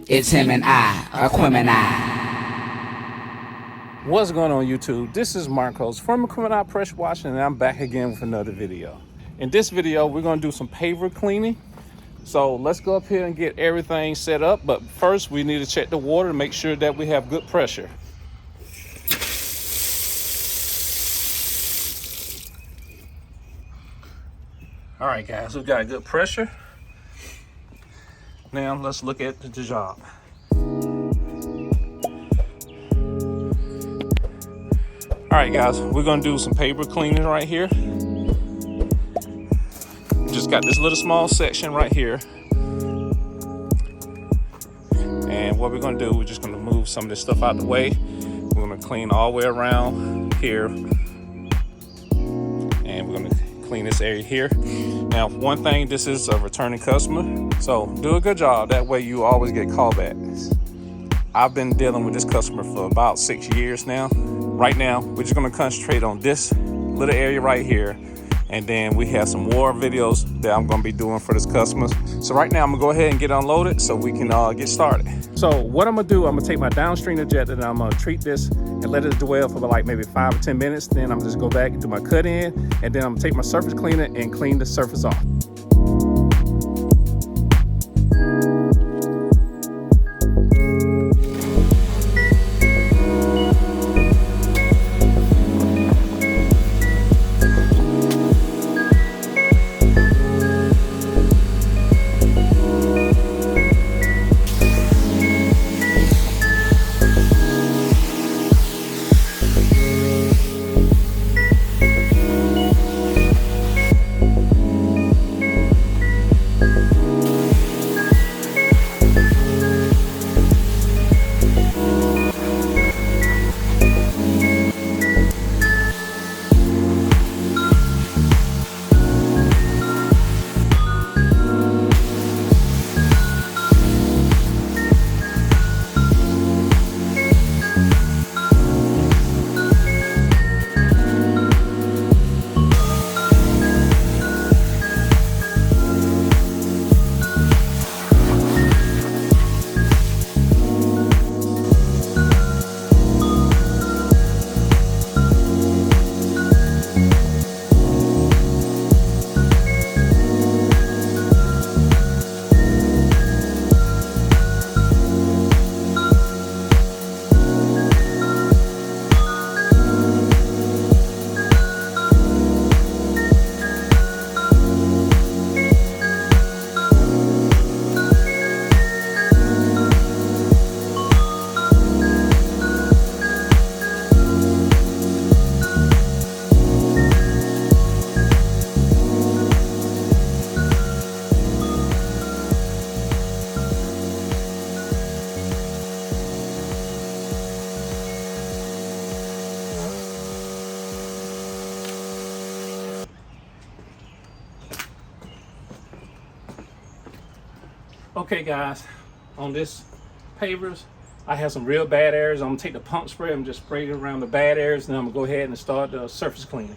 It's him and I, Aquemini. What's going on YouTube? This is Marcos from Aquemini Pressure Washing, and I'm back again with another video. In this video, we're gonna do some paver cleaning. So let's go up here and get everything set up. But first, we need to check the water to make sure that we have good pressure. All right, guys, we've got good pressure. Now let's look at the job. All right, guys, we're gonna do some paver cleaning right here. Just got this little small section right here. And what we're gonna do, we're just gonna move some of this stuff out the way. We're gonna clean all the way around here. And we're gonna clean this area here. Now, one thing, this is a returning customer, so do a good job. That way you always get callbacks. I've been dealing with this customer for about 6 years now. Right now, we're just gonna concentrate on this little area right here. And then we have some more videos that I'm gonna be doing for this customer. So right now, I'm gonna go ahead and get unloaded so we can get started. So what I'm gonna do, I'm gonna take my downstream ejector and I'm gonna treat this and let it dwell for like maybe 5 or 10 minutes. Then I'm just go back and do my cut in, and then I'm gonna take my surface cleaner and clean the surface off. Okay guys, on this pavers, I have some real bad areas. I'm gonna take the pump spray and just spray it around the bad areas, and then I'm gonna go ahead and start the surface cleaning.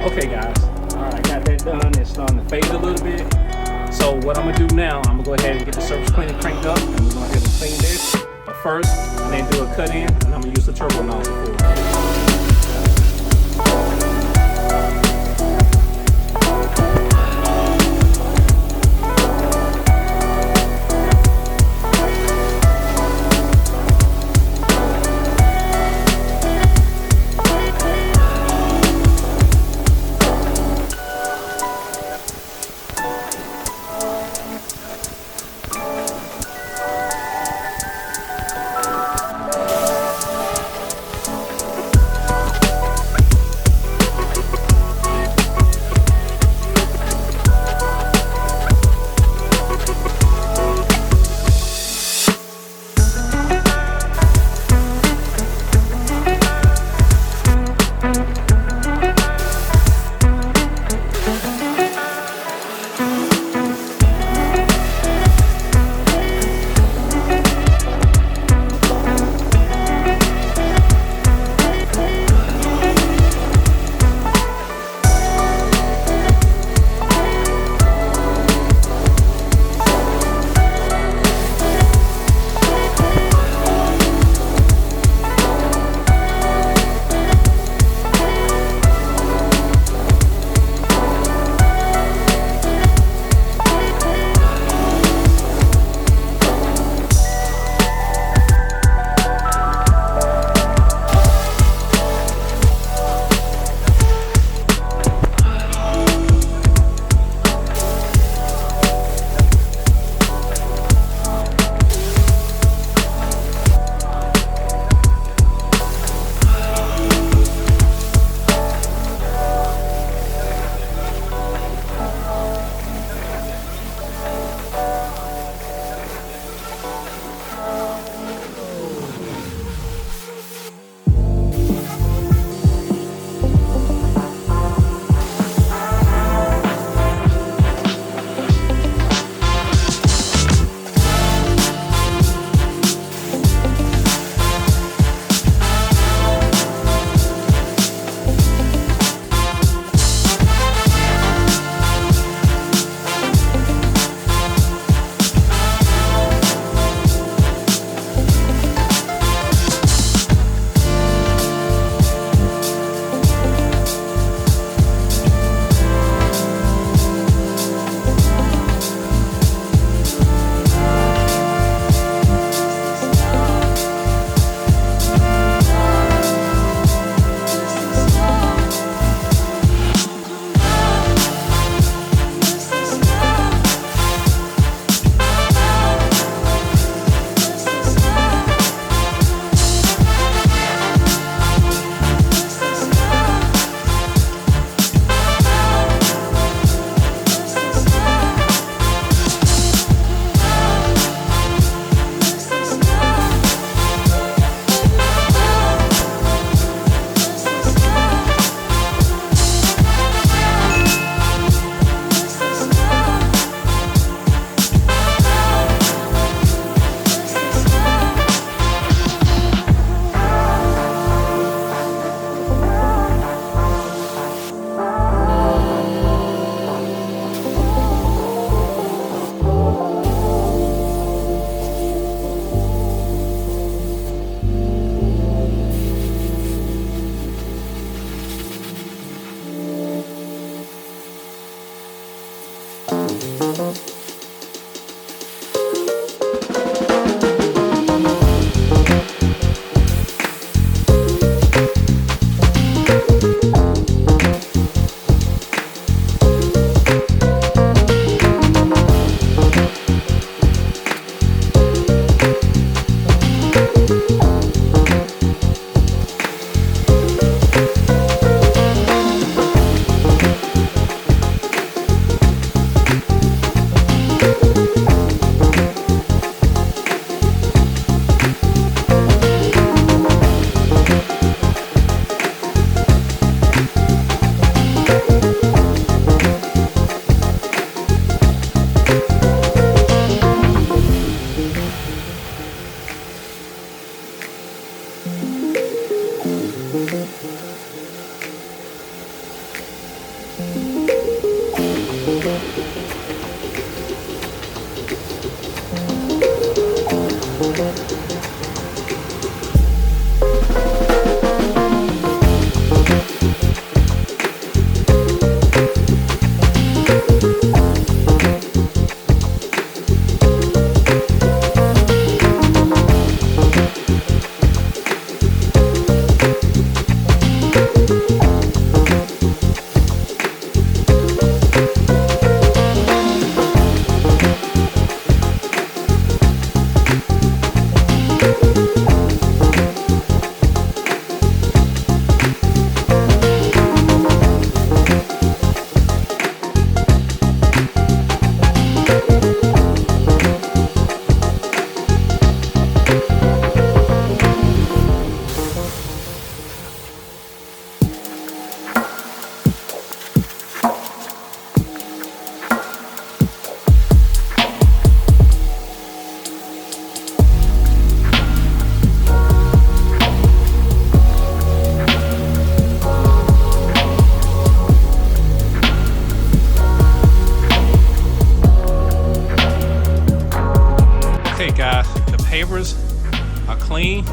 Okay guys, all right, I got that done. It's starting to fade a little bit. So what I'm gonna do now, I'm gonna go ahead and get the surface cleaner cranked up, and we're gonna go ahead and clean this. But first, I'm gonna do a cut in, and I'm gonna use the turbo nozzle for it. clean,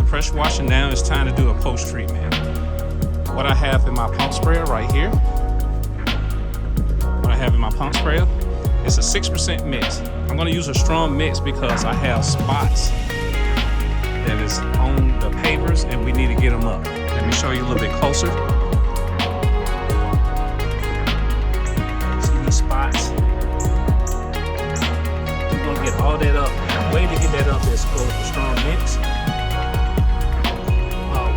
pressure washing. Now it's time to do a post treatment. What I have in my pump sprayer right here. What I have in my pump sprayer, it's a 6% mix. I'm going to use a strong mix because I have spots that is on the pavers and we need to get them up. Let me show you a little bit closer. See these spots? We're going to get all that up. The way to get that up is go with a strong mix.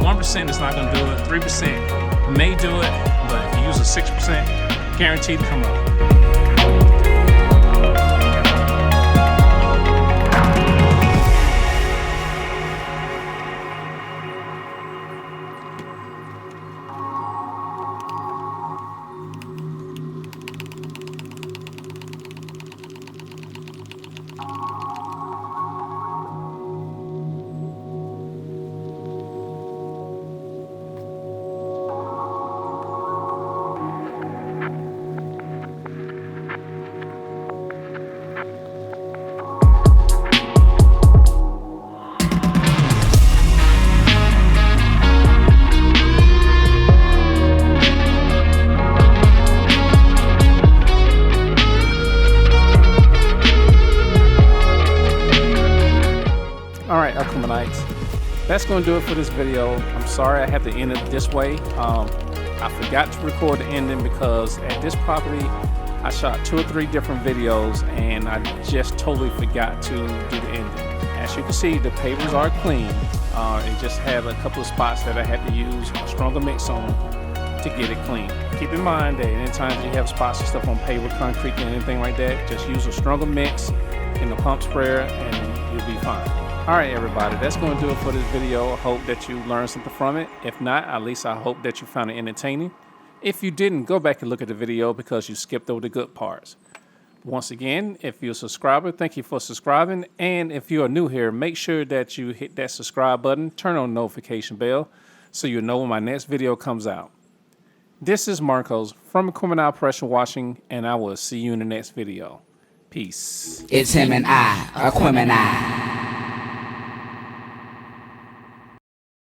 1% is not going to do it. 3% may do it, but if you use a 6%, guaranteed to come up. Alright, Aquamanites, that's going to do it for this video. I'm sorry I have to end it this way. I forgot to record the ending because at this property I shot 2 or 3 different videos and I just totally forgot to do the ending. As you can see, the pavers are clean. It just had a couple of spots that I had to use a stronger mix on to get it clean. Keep in mind that anytime you have spots and stuff on paver, concrete, and anything like that, just use a stronger mix in the pump sprayer and you'll be fine. Alright everybody, that's going to do it for this video. I hope that you learned something from it. If not, at least I hope that you found it entertaining. If you didn't, go back and look at the video because you skipped over the good parts. Once again, if you're a subscriber, thank you for subscribing. And if you are new here, make sure that you hit that subscribe button, turn on the notification bell so you know when my next video comes out. This is Marcos from Aquamani Pressure Washing, and I will see you in the next video. Peace. It's him and I, Aquamani.